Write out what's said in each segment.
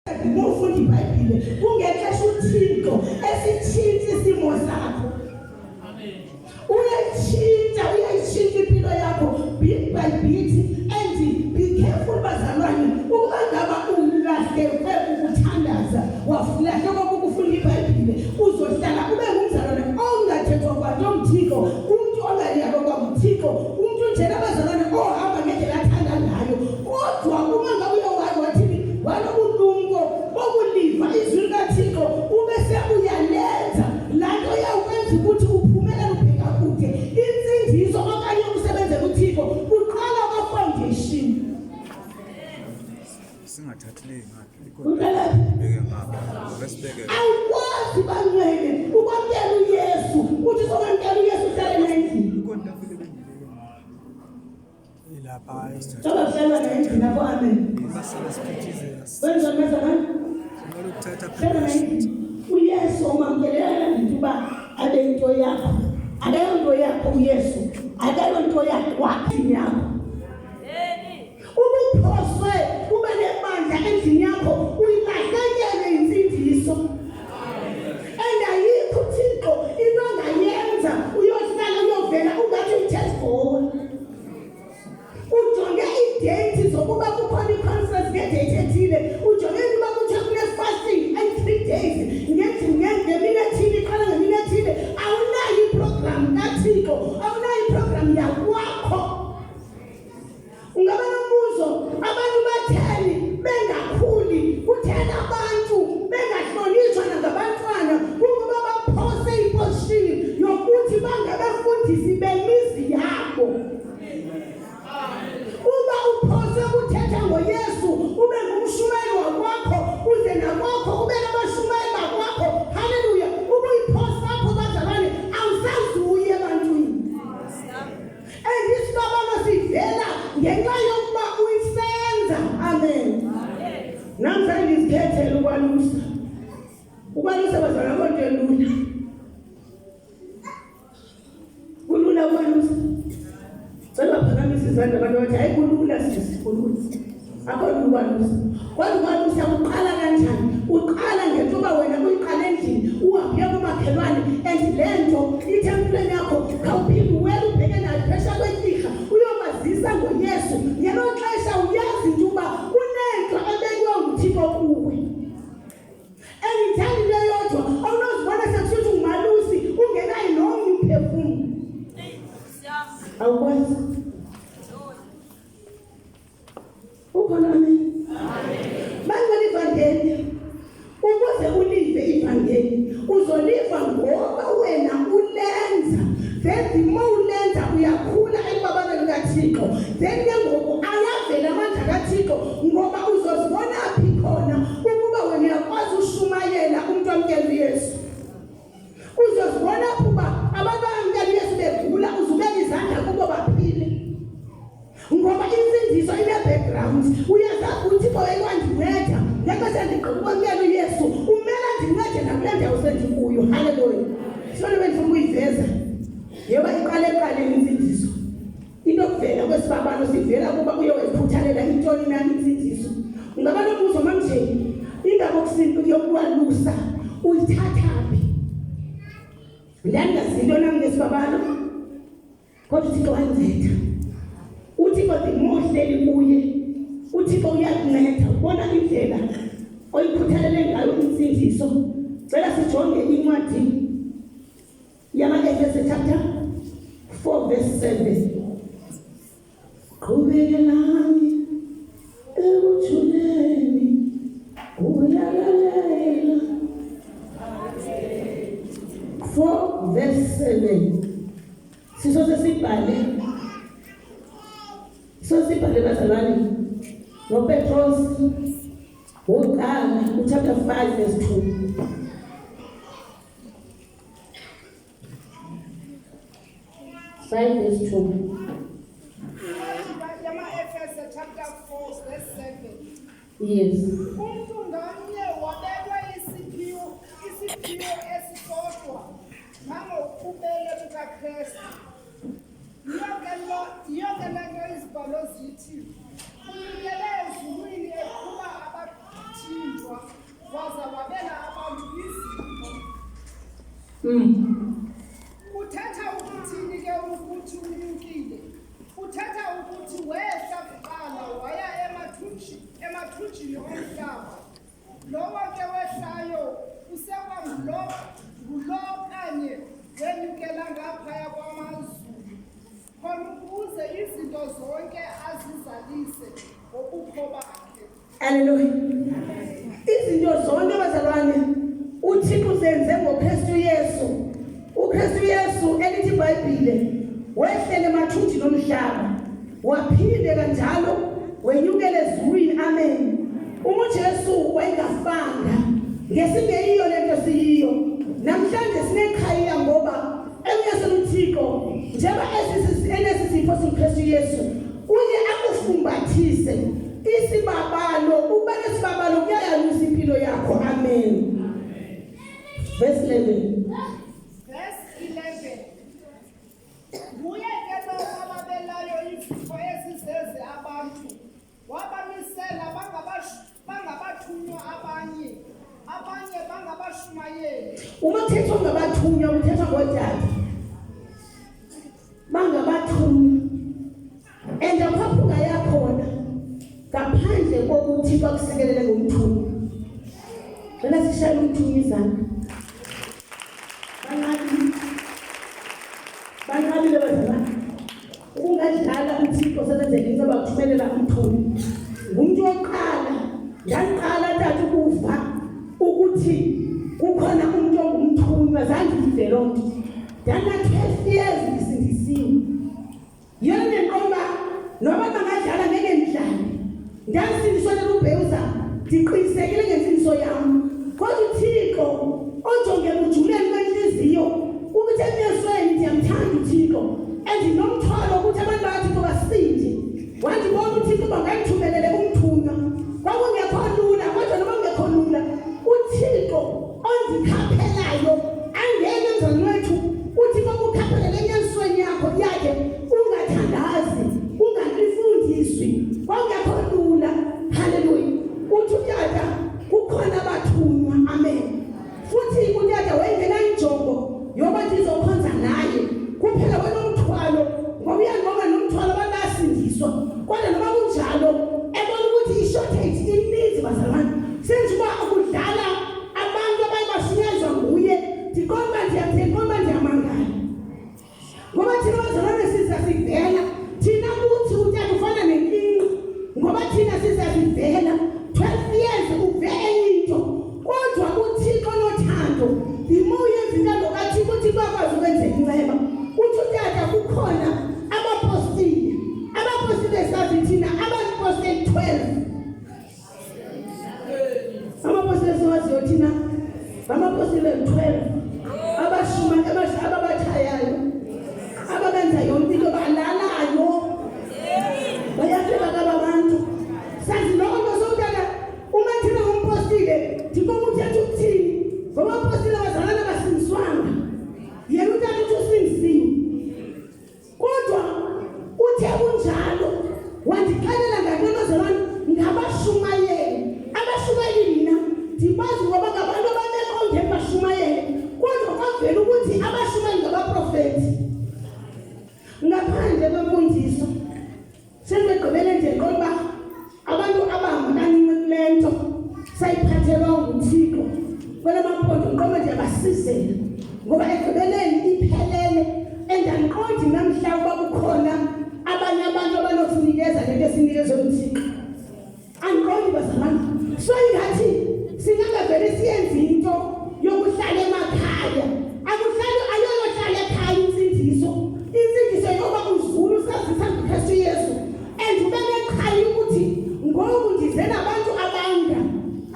Ngofunda iBhayibheli kungexesha uThixo esitshintsha isimo sakho. Amen. Uyayitshintsha impilo yakho bit by bit and be careful bazalwane ukuba ngaba ulahlekwe ukuthandaza wafulahleka ukufunda iBhayibheli uzohlala ube ngumzalwane ongathethwa kwanto uMthixo umuntu ongaliyako kwaMthixo umuntu nje abazalwane ohamba ngendlela athanda ngayo kodwa uma ngabe uyawazi wathini walobulungu bokuliva izwi likaThixo ubese uyalenza lanto yakwenza ukuthi uphumelele ubheka kude insindiso okanye ukusebenza kuThixo uqala kwa-foundation. Singathathile ngaphi awukwazi bangcwele ukwamkela uYesu uthi sokwamkela uYesu uhlale nendlini sobahlala nendlini lapho amen wenza mezana uYesu umamkelela ukuba abe into yakho akayonto yakho uYesu akayonto yakho wathi yakho ubuphoswe ube nemandla endlini yakho uyilahlekele insindiso and ayikho uThixo into ongayenza uyohlala uyovela ungathi uThixo ujonge idate zokuba kukhona iconference ngedate ethile ujonge ukuba kuthiwa kune-fasting and 3 days ngemini ethile iqala ngemini ethile awunayo iprogram kaThixo awunayo iprogram yakwakho. Ungaba nombuzo abantu batheni bengakhuli kuthena abantu bengahlonishwa nangabantwana ukuba baphose iposition yokuthi bangabafundisi bemizi yabo. Uba uphose ukuthetha ngoYesu ube ngumshumayeli wakwakho uze nakwakho ube nabashumayeli bakwakho haleluya ubuyiphosa apho bazalwane awusazuye ebantwini isibabalo sivela ngenxa yokuba uyisenza amen. Namhlanje isikhethele ukwalusa bazalwane konke lula kulula ukwalusa cela phakamisa izandla abantu bathi hayi kulula sisikhulula akho ukwalusa kwalusa uqala kanjani uqala ngento ba wena uyiqala endlini uhambe kumakhelwane and lento ithempuleni yakho khawuphinde wena ubheke nayo phesha kwethiha uyobazisa ngoYesu ngelo xesha uyazi ukuba kunento ebekwe nguThixo kuwe anytime leyodwa awunozibona sekuthi umalusi ungenayo nomnye umphefumulo awukwazi ukhona amen bangcwele ivangeli ukuze ulive ivangeli uzoliva ngoba wena ulenza then more ulenza uyakhula ekubabeleni kaThixo then ke ngoku ayavela amandla kaThixo ngoba uzozibona phi khona ukuba wena uyakwazi ushumayela umuntu amkela uYesu uzozibona ukuba abantu amkela uYesu begula uzubeka izandla kubo baphile ngoba insindiso ine-background uyazazi ukuthi boyekwandinceda ngexesha ndigqiba ukwamkela uYesu umele ndincede nakule ndawo sendikuyo haleluya sona bendifuna uyiveza yoba iqale eqaleni insindiso into okuvela kwesibabalo sivela kuba uyowephuthalela intoni nani insindiso ungaba nombuzo manje indaba yokwalusa uyithathaphi ndangazinto nami ngesibabalo kodwa uThixo wanceda uThixo ndimohleli kuye uThixo uyakunceda ubona indlela oyikhuthalele ngayo insindiso cela sijonge incwadi yama-Efese chapter 4 verse 7 qhubekelani ekuthuleni uyalalela 4 verse 7 sibhale bazalwane ngoPetros wokuqala chapter 5 verse 2 5 verse 2 Efese chapter 4 verse 7 yes umuntu ngamnye wabekwa isiphiwo esisodwa nangokuqhubela kukaKristu yonke lento izibhalo zithi unikele ezulwini eqhuba abathintwa Uthatha ukuthini ke ukuthi unyukile? Uthatha ukuthi wehla kuqala waya emathunjini omhlaba. Lowo ke wehlayo usekwangulo kanye wenyukela ngaphaya kwamazulu. Khona ukuze izinto zonke azizalise ngobukho bakhe. Haleluya. Izinto zonke bazalwane uThixo uzenze ngoKristu Yesu. uKristu Yesu elithi iBhayibhile wehlele emathunjini omhlaba. Waphinde kanjalo wenyukele ezulwini. Amen. UJesu wayengafanga ngesingeyiyo lento siyiyo. Namhlanje sinekhaya ngoba emnyaseni uThixo njengoba enesisipho siKristu Yesu uye akufumbathise isibabalo ube nesibabalo kuyayalusa impilo yakho. Amen. Verse 11. Nguye ke lo ababelayo izifo ezizeze abantu wabamisela bangabathunywa abanye bangabashumayeli. Uma kuthethwa ngabathunywa kuthethwa ngodade bangabathunywa and aphaphuka yakhona ngaphandle kokuthi bakusekelele ngomthunywa. Ngicela sishayele umthunywa izandla. Banqabile bazalwane. Ungadlala uThixo sebenzele into abakuthumelela umthunywa. Ngumuntu wokuqala ngiqala tata ukuva ukuthi kukhona umuntu ongumthunywa zange ngidle lonke. Dana 12 years ngisindisiwe. Yena nqoba noma bangadlala ngeke ngidlale. Ngasindiswa lebhewuza ndiqinisekile ngensindiso yami. Kodwa uThixo ojonge ujuleni kwenhliziyo ukuthi emyesweni ndiyamthanda uThixo endinomthwalo ukuthi abantu bathi basinde. Wandibona uThixo bangayithumelele umthunywa. Kwakungekho lula kodwa noma kungekho lula uThixo ondikhaphelayo angeke emzini wethu uthi kokukaphelele enyasweni yakho yakhe ungathandazi ungangifundiswi kwakungekho lula. Haleluya. Uthi utata kukhona abathunywa. Amen. Futhi utata wengena injongo yoba ndizokhonza naye kuphela wenomthwalo ngoba uyangoba nomthwalo abangasindiswa kodwa noma kunjalo ebona ukuthi i-shortage ininzi bazalwane senjuba ukudlala abantu abayibashinyazwa nguye ndikomba ndiyamangala ngoba thina bazalwane sizasivela thina kuthi utata ufana nenkinqi ngoba thina sizasivela 12 years uve enye into kodwa uThixo nothando imoya ezinto kathi ukuthi bakwazi ukwenza inceba. Uthi utata kukhona abapostile sazi thina abapostile 12 abapostile sazi thina abapostile 12 abashuma ababathayayo ababenza yonke into balalayo bayafika kabantu sazi lokho sokutaka uma thina ngompostile ndikomuthetha ukuthini ngoba apostile bazalana basindiswanga yena utata uthi usindisiwe kodwa uthe kunjalo wandixelela ngabantu ngabashumayeli abashumayeli mina ndibazi ngoba ngabantu abanekonge bashumayeli kodwa kwavela ukuthi abashumayeli ngabaprofethi ngaphandle kwemfundiso sengegqibele nje ngoba abantu abangakanini kulento sayiphathelwa nguThixo kwelamaphondo nqoba nje basizela ngoba egqibeleni iphelele endanqondi namhla uba kukhona abanye abantu abanokunikeza lento esinikezwe uThixo anqondi bazalwane. So ingathi singangavele siyenze into yokuhlala emakhaya akuhlali ayoyohlala ekhaya insindiso yoba uzulu sazisa uKristu Yesu and ube nekhaya ukuthi ngoku ndize nabantu abanga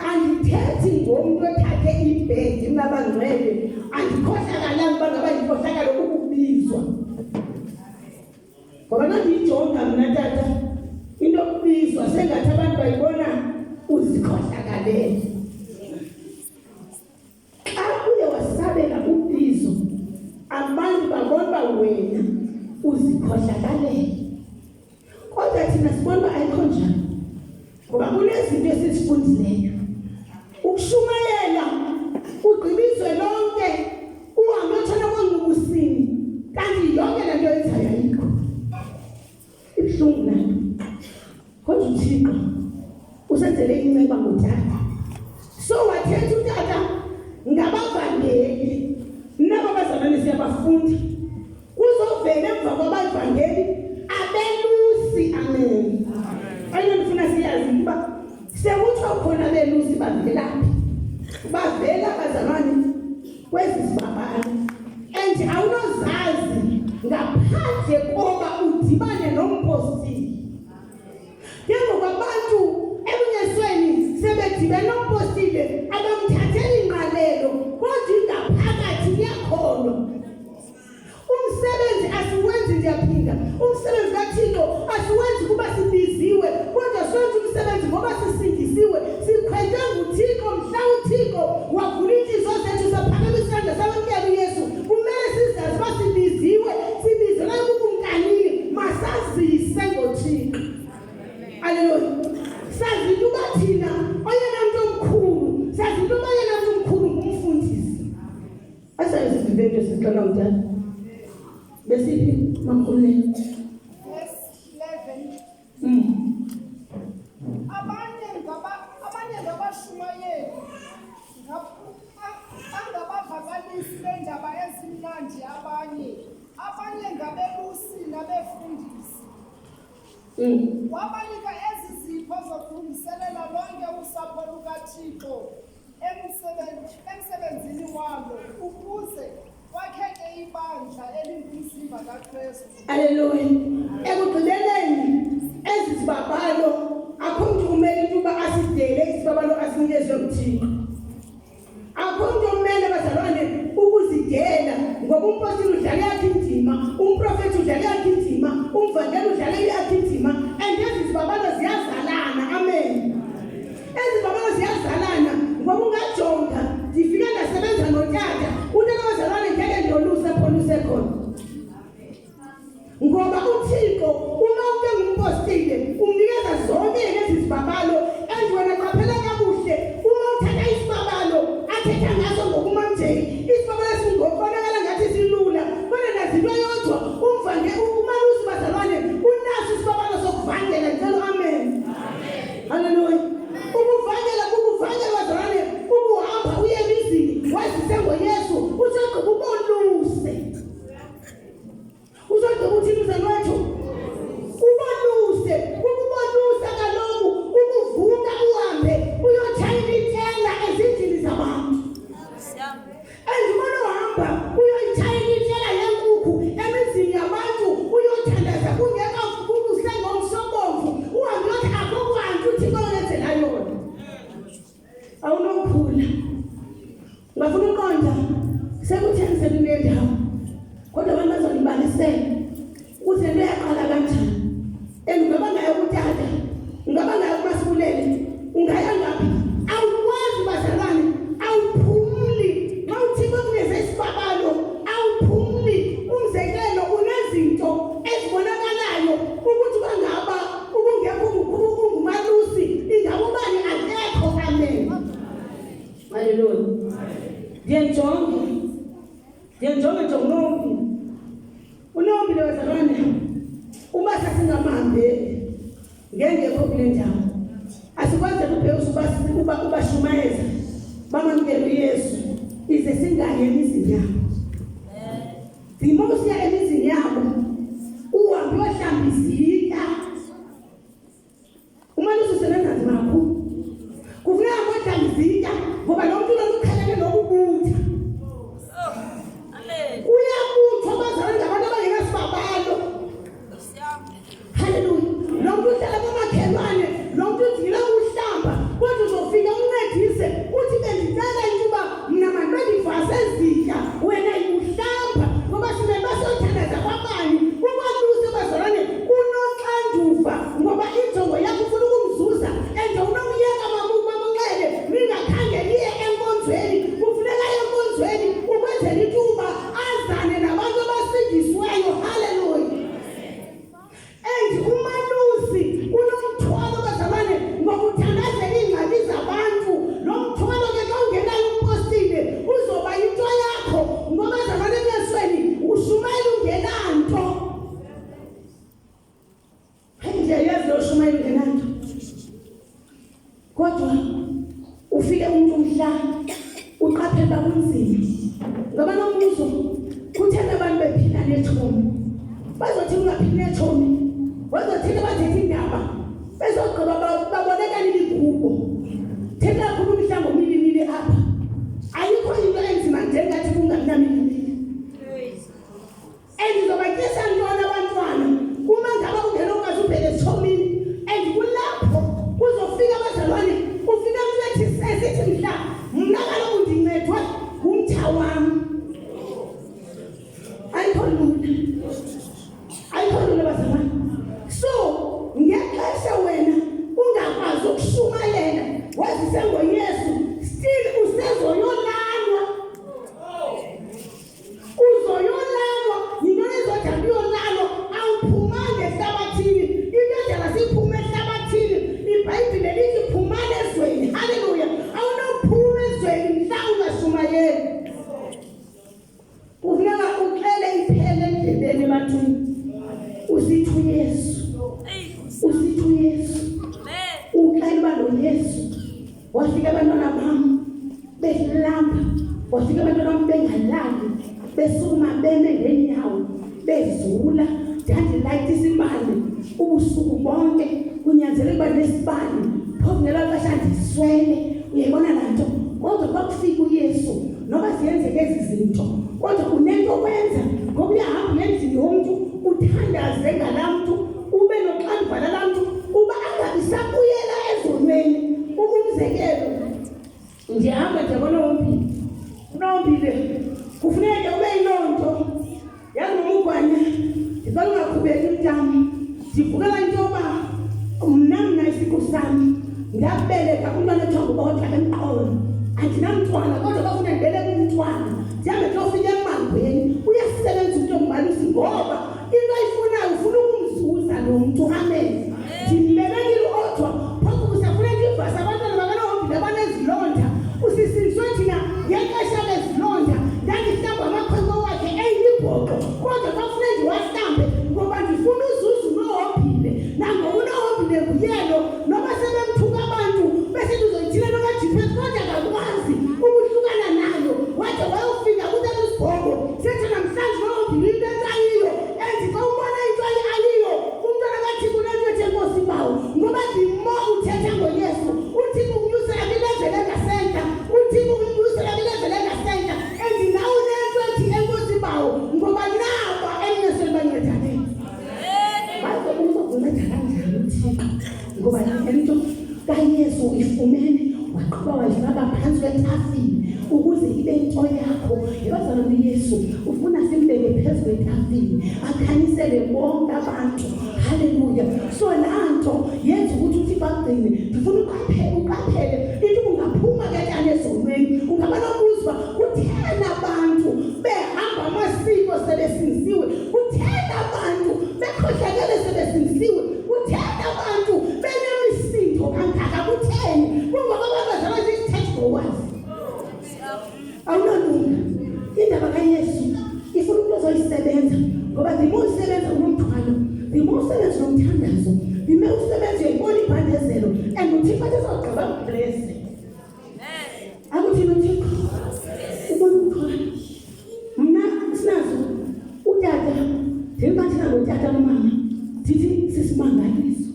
andithethi ngomuntu ethathe ibhedi nabangcwele andikhohlakalanga bangaba yikhohlakalo ukubizwa ngoba nandiyijonga mna tata into yokubizwa sengathi abantu bayibona uzikhohlakalele. Xa uye wasabela ubizo abantu babona uba wena uzikhohlakalele kodwa thina sibona uba ayikho njalo ngoba kunezinto esizifundileyo ukushumayela ugqibizwe lonke uhambe abapostile abamthatheli ingqalelo kodwa ingaphakathi iyakholwa. Umsebenzi asiwenzi ndiyaphinda. Umsebenzi kaThixo asiwenzi kuba sibiziwe kodwa senze umsebenzi ngoba sisindisiwe. Sikhwethe nguThixo mhla uThixo wavula inhliziyo zethu saphakama isandla samamkela uYesu. Kumele sizazi uba sibiziwe, sibizelwe kubumnkanini, masazise ngoThixo. Haleluya. Sazi into uba thina oyena mntu omkhulu, sazi into uba oyena mntu omkhulu ngumfundisi. Asazi izinto sixoxa mdala. Besiphi mamkhulu? Verse 11. Abanye ngabashumayeli angabavakalisi bendaba ezimnandi, abanye ngabelusi nabefundisi. Wabanika ezi zipho zokulungiselela lonke usapho lukaThixo emsebenzini walo ukuze wakheke ibandla elingumzimba kaKristu. Haleluya. Ekugqibeleni ezi zibabalo akho mntu kumele into uba asidele isibabalo asinikezwe nguThixo. Akho mntu omele bazalwane ukuzidela ngoba umpostile udlala yakhe indima, umprofethi udlala yakhe indima, umvangeli udlala yakhe indima, and ezi zibabalo ziyazalana. Amen. Ezi zibabalo ziyazalana ngoba ungajonga ndifike ndasebenza notata utata bazalwane ngeke ndiyoluse khona usekhona. Ngoba uThixo uma uke ngumpostile umnikeza zonke lezi zibabalo, and wena qaphela kakuhle uma uthatha isibabalo athetha ngaso ngokumamjeli isibabalo singokubonakala ngathi silula kodwa nazinto yodwa umalusi bazalwane unaso isibabalo sokuvangela njalo. Amen. Haleluya. Ukuvangela bazalwane ukuhamba uye emizini wazise ngoYesu usogqiba ubonuse. Uzodwa ukuthi umzali wethu ubonuse, ukubonusa kaloku ukuvuka uhambe uyotshayela itela ezindlini zabantu. Andibona uhamba uyoyitshayela itela yenkukhu emizini yabantu uyothandaza kungeka usengomsobomvu uhambe uyothi akho kwantu uThixo wenzela yona. Awunokhula. Ngafuna uqonda sekuthengisela indawo kodwa abantu bazolibalisela ukuthi le yaqala kanjani. Ungaba ngayo kutata, ungaba ngayo kumasibulele, ungaya ngaphi, awukwazi bazalwane, awuphumuli. Xa uThixo kunikeze isibabalo awuphumuli. Umzekelo unezinto ezibonakalayo ukuthi bangaba ubungekho ungumalusi ingabe ubani akekho. Amen. Haleluya. Ndiyajonga nje unombi bazalwane uba sasingamahambeli ngengekho kule ndawo asikwazi ukubheka ubashumayeza bamamkela uYesu ize singaye emizini yabo. Zima usiya emizini yabo uhambe uyohlamba izitya. Umalusi usebenza nzima kakhulu, kufuneka ngohlamba izitya ngoba lo mntu lokukhalele nokubutha. Uyabuthwa bazalwane ngabantu abangenasibabalo. Haleluya. Lo mntu uhlala komakhelwane, lo mntu udinga ukuhlamba kodwa uzofika umncedise uthi bendicela into uba mna mandibazivase ezitya wena uhlamba ngoba simele basiyothandaza kwabani. Umalusi bazalwane unoxanduva ngoba injongo yakho ufuna ukumzuza and unomyeka mamunxele ningakhange liye enkonzweni. Kufuneka enkonzweni ukwenzela ithuba azane nabantu abasindisiweyo. Haleluya. And umalusi unomthwalo bazalwane ngokuthandazela iingxaki zabantu. Lo mthwalo ke xa ungenayo umpostile uzoba yinto yakho ngoba bazalwane emyesweni ushumayela ungenanto. Ndiyayazi lo shumayela ungenanto kodwa ufike umuntu umhla uqaphela kunzima ngoba nombuzo kuthena abantu bephila netshomi bazothi ungaphili netshomi bazothina bathetha indaba bezogqiba babonekala iligubo. Thena kakhulu umhla ngomilimili apha ayikho into enzima njengathi kungakunamilimili. Endizobatyisa ntona abantwana uma ngaba ungena ungazi ubheke esithomini and kulapho uzofika abazalwane ufika msethi sesi esithi mna kaloku ndincedwa ngumtha wam. Ayikho lula bazalwane. So ngexesha wena ungakwazi ukushumayela wazise ngoYesu, still usezoyolalwa. Uzoyolalwa yinto ezoda kuyolalwa, awuphumanga ehlabathini. Into endlela siphume ehlabathini, iBhayibhile lithi phumani ezweni. Haleluya. Awunophuma ezweni mhla ungashumayeli. Kufuneka uxele iphele endlebeni ebantwini. Usithi uYesu. Usithi uYesu. Uxele uba lo Yesu wafika abantwana bam belamba, wafika abantwana bam bengalali, besukuma beme ngeenyawo, bezula. Ndandilayita isibane ubusuku bonke, kunyanzeleka uba nesibane. Phofu ngelo xesha ndiswele, uyayibona laa nto. Kodwa xa kufika uYesu, noba ziyenzeka ezi zinto, kodwa unento kwenza. Ngoba uyahamba endlini yomntu uthandaze ngalaa mntu, ube noxanduva lalaa mntu, uba angabi sabuyela ezonweni. Umzekelo, ndihamba ndiyabona uNompile, kufuneke ube yiloo nto. Yazi nomugwanya, ndicela ungaqhubeki mntana, ndivukela into yoba mna isiqu sami ndabeleka umntwana ethiwa nguOdla emqolo. Andinamntwana kodwa bafuna ndibeleke umntwana. Ndihambe ndiyofika emangweni, uyasebenza umntu ombalisi ngoba into ayifunayo ufuna ukumzuza lo mntu. Amen. Ndimbelekile uOdla, phofu kusafuneka ivasi abantwana bakanoHombile abanezilonda. Usisizwe thina ngexesha lezilonda, ndandihlamba amakhwenkwe wakhe eyibhoqo, kodwa bafuna ndiwahlambe ngoba ndifuna uzuza uNoHombile. Nangoku uNoHombile nguyelo, noba sebemthuka abantu besithi uzoyithina nokaJesu, kodwa akakwazi ukuhlukana nayo. Wade wayofika kuTelisibhongo sethi namhlanje uNoHombile into entayiyo enzi xa ubona into ayiyo umntwana kaThixo unento ethi enkosi bawo. Ngoba ndimo uthetha ngoYesu, uThixo ukunyusela kwileveli engasentla, uThixo ukunyusela kwileveli engasentla. Nawe unento ethi enkosi bawo, ngoba naba enyesweni bancedane. Baze uzokunceda kanjani uThixo? Ngoba le nto kaYesu ifumene waqhuba wayifaka phansi kwetafile ukuze ibe nto yakho. Yebazalwane, uYesu ufuna simbeke phezu kwetafile akhanyisele bonke abantu. Haleluya. So laa nto yenza ukuthi uThixo agcine. Ndifuna uqaphele into ungaphuma kanjani ezonweni. Ungaba nokuzwa kuthena abantu behamba amasiko sebesinisiwe, kuthena abantu bekhohlakele sebesinisiwe, kuthena abantu benemisindo kangaka. Kutheni? Kungoba babazalwane zisithethe ngokwazi. Awunolunga. Indaba kaYesu ifuna umuntu ozoyisebenza, ngoba ndime usebenza unomthwalo, ndime usebenza nomthandazo, ndime usebenza uyayibona ibhandezelo, and uThixo azogqiba kublese. Akuthini uThixo? Ubona umthwalo. Mna sinazo utata, ndiba thina ngotata nomama, ndithi sisimangaliso.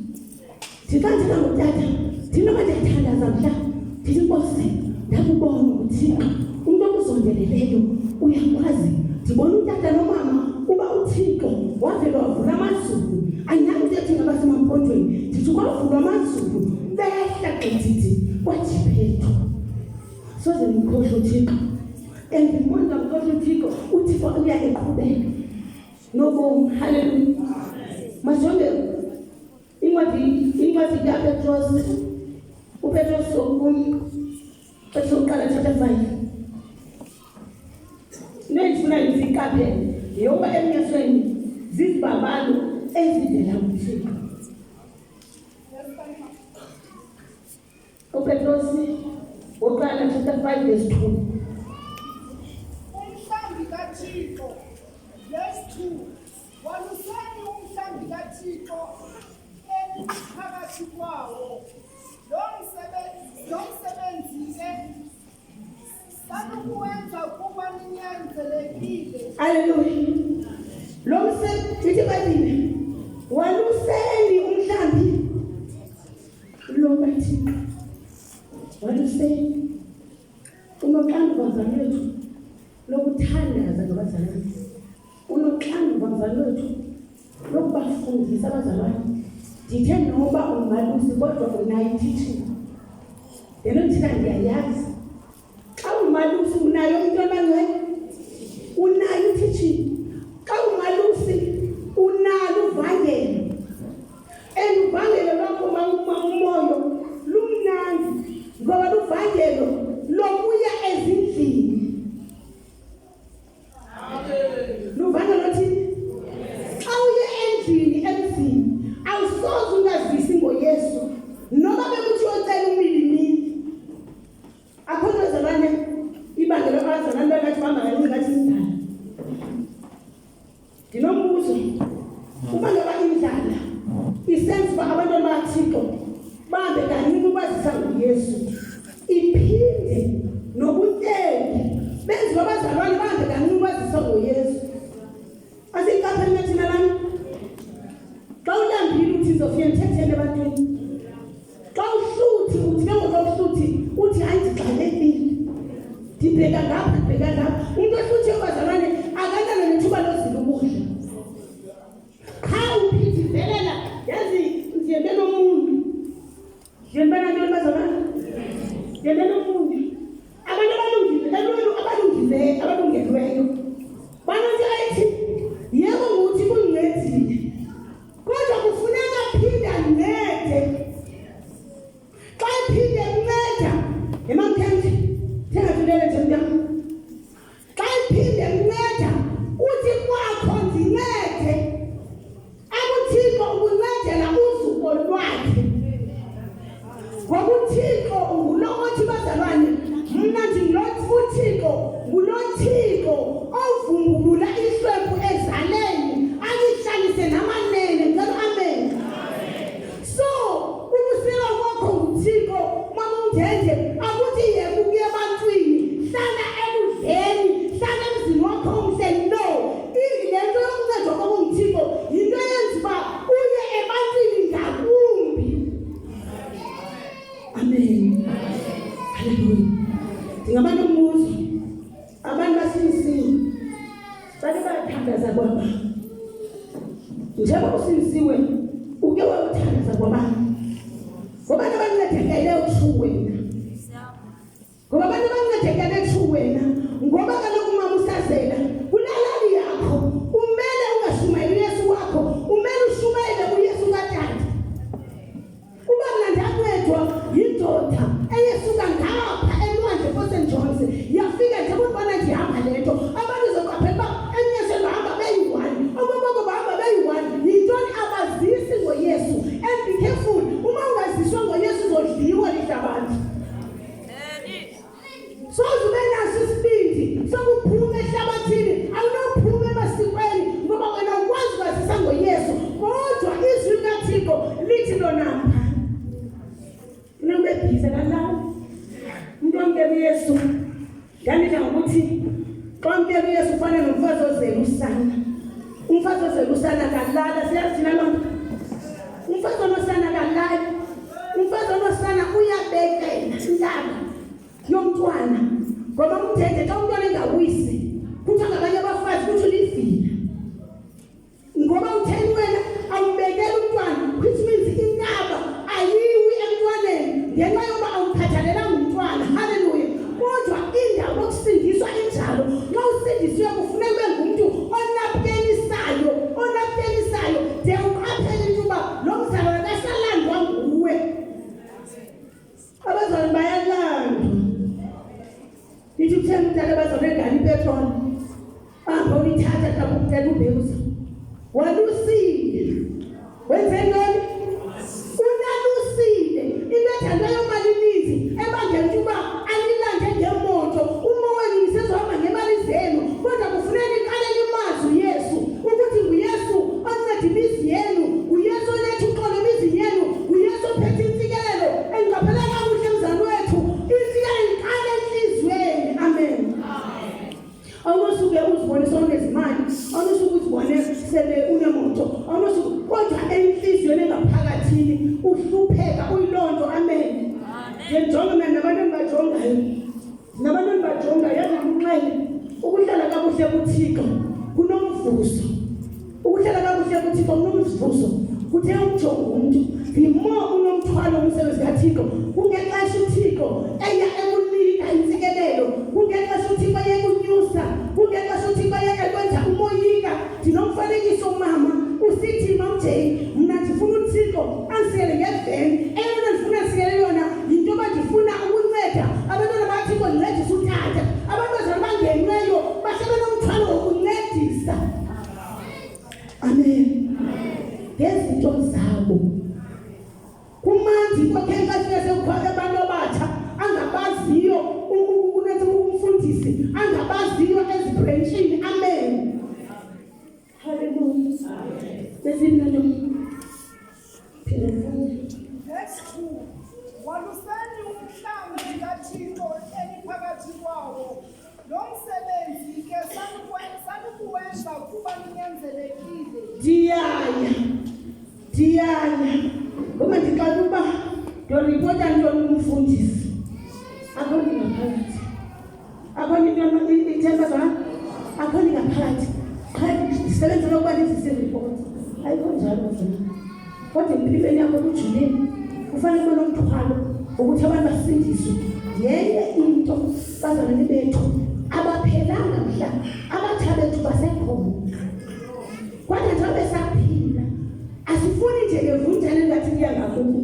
Ndiba thina ngotata, thina bandiyathandaza mhla, ndithi Nkosi, ndakubona uThixo, umuntu okuzondeleleyo uyakwazi. Ndibona utata nomama uba uThixo wavele wavula amazulu. Ayinakuthi ethi ngabasemampondweni, ndithi kwavulwa amazulu behla gqithi kwaJiphethu. Soze ndimkhohle uThixo, and ndimondla mkhohle uThixo. uThixo uya eqhubeka nobomi. Haleluya. Majonge incwadi kaPetros, uPetros sokuqala chapter 5. Ndifuna iziqaphele yoba emnyasweni zizibabalo ezivela kuThixo. uPetros wokuqala chapter 5 verse 2. Umhlambi kaThixo, verse 2. Walusani umhlambi kaThixo phakathi kwawo. Lo msebenzi sanukuwenza kuba ninyanzelekile. Haleluya. Lo msebenzi ithi bathini? Waluseni umhlambi lo kaThixo. Waluseni. Unoxanduva mzalwane wethu lokuthandaza ngabazalwane. Unoxanduva mzalwane wethu lokubafundisa abazalwane. Ndithe noba ungalusi kodwa unayo teaching. yena uthina ndiyayazi xa umalusi unayo into abangcwele unayo teaching xa umalusi unalo uvangelo uvangelo lwakho umoyo lumnandi ngoba luvangelo lokuya ezindlini luvangelo thini xa uye endlini emzini awusoze ungazisi ngoYesu noba bekuthi uyocela umilimili akho nto ezalwane ibangelo azalwane bekathi bamba kaningi ngathi indala ndinombuzo uma ngoba indlala isenza uba abantwana bakaThixo bahambe kaningi ukwazisa ngoYesu iphinde nobuteki benza uba abazalwane bahambe kaningi ukwazisa ngoYesu asiyiqaphele thina lami xa ulambile uthi ngizofika ngithethele ebantwini xa uhluthi uthi njengoba uhluthi uthi hayi ndigxalekile ndibheka ngapha ndibheka ngapha umuntu ohluthi abazalwane akanalo nethuba lozila ukudla qha uphithizelela yazi ndiyende nomuntu ndiyembana ntoni bazalwane ndiyende nomuntu abantu abalungileyo banothi ayithi yebo nguthi kungincedile kodwa kufuneka phinde ancede xa iphinde kunceda emamthembe thengathulele nje mntam xa iphinde kunceda uthi kwakho ndincede akuthixo ukuncedela uzuko lwakhe ngoba uThixo ngulo othi bazalwane mna uThixo nguloThixo ovumbulula ihlwempu ezaleni alihlalise namanene ngicela amen so ubusika kwakho nguThixo mamungende akuthi yeke ukuya ebantwini hlala ekudleni hlala emzini wakho omhle no lento yokuncedwa kwakho nguThixo yinto eyenza uba uye ebantwini ngakumbi amen haleluya ndingaba nombuzo abantu basinisiwe bake bayathandaza kwaba njengoba usinisiwe uke wawuthandaza kwabanye ngoba abantu abancedekele true wena ngoba abantu abancedekele true wena ngoba kaloku uma usazela kulalali yakho umele ungashumayeli uYesu wakho umele ushumayele uYesu kaTata uba mnandi ancedwa yindoda eyesuka ngapha elwandle eSt John's yafika nje ukubona ndihamba lento abantu zoqaphela uba enyeshe bahamba beyi-1 okwaboko bahamba beyi-1 yintoni abazisi ngoYesu and be careful uma ungaziswa ngoYesu uzodliwa lihlabathi soze naso isibindi sokuphuma ehlabathini awunophuma emasikweni ngoba wena ukwazi ukwazisa ngoYesu kodwa izwi likaThixo lithi lonapha nobebhiza kalawo umuntu omkela uYesu ndanidla ngokuthi xa umkela uYesu ufana nomfazi ozela usana umfazi ozela usana kalala siyathina loo nto umfazi onosana kalala umfazi onosana uyabekela intaba yomntwana ngoba umthethe xa umntwana engawisi kuthiwa ngabanye abafazi kuthi ulivila ngoba utheni wena awumbekela umntwana which means intaba ayiwi emntwaneni ngenxa yoba awumphathalelanga umntwana haleluya kodwa indawo yokusindiswa injalo xa usindisiwe kufuneka ube ngumuntu onapukenisayo de uqaphele into uba lo mzalwane kasalandwa nguwe abazalwane bayalandwa nithi kuthenga umntana abazalwane engani ipetroli ahamba uyithatha xa kumtela ubeuza walusile wenze ntoni unalusile into ethandwayo malinizi ebangela uba alilande ngemoto umowenu nisezohamba ngemali zenu kodwa kufuneka iqale limazi uYesu ukuthi nguYesu onceda imizi yenu uYesu oletha uxolo emizini yenu uYesu ophethe intsikelelo endiqaphela kakuhle mzali wethu intsikelelo iqale enhliziyweni amen awunosuke uzibone sonezimali awunosuke uzibone sele unemoto awunosuke kodwa enhliziyweni engaphakathini uhlupheka uyilonto amen njengoba mina nabantu engibajongayo yazi umnxele ukuhlala kakuhle kuThixo kunomvuzo ukuhlala kakuhle kuThixo kunomvuzo kuthe umjongo umuntu the more unomthwalo umsebenzi kaThixo kungexesha uThixo eya ekunika insikelelo kungexesha uThixo yekunyusa kungexesha uThixo yekwenza umoyika ndinomfanekiso mama usithi mawujeni mna ndifuna uThixo angisikele ngeveni eyona ndifuna angisikele yona yinto yoba ndifuna ukunceda abantwana bakaThixo ndincedise utata abantwana bangenweyo bahlebe nomthwalo wokuncedisa amen ngezinto zabo kumandi kokhenkasifika sekukhwake abantu abatsha angabaziyo umfundisi angabaziyo ezibhrentshini amen haleluya bezinalo Verse 2. Walusani umhlambi kaThixo eniphakathi kwawo. Lo msebenzi ke sanukuwenza kuba ninyanzelekile. Diyaya ngoba ndiqala uba ndoripota ntoni umfundisi akho ndingaphakathi akho into ithemba zona akho ndingaphakathi qha ndisebenzela ukuba ndizisiripoti ayikho njalo zona kodwa empilweni yakho kujuleni kufanele ube nomthwalo ukuthi abantu basindiswe yenye into bazalwane bethu abaphelanga mhla abatha bethu basekhona kodwa njengoba besaphila asifuni nje ngevunjane ngathi kuya ngakubo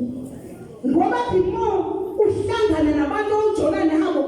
ngoba the more uhlangana nabantu onjona nabo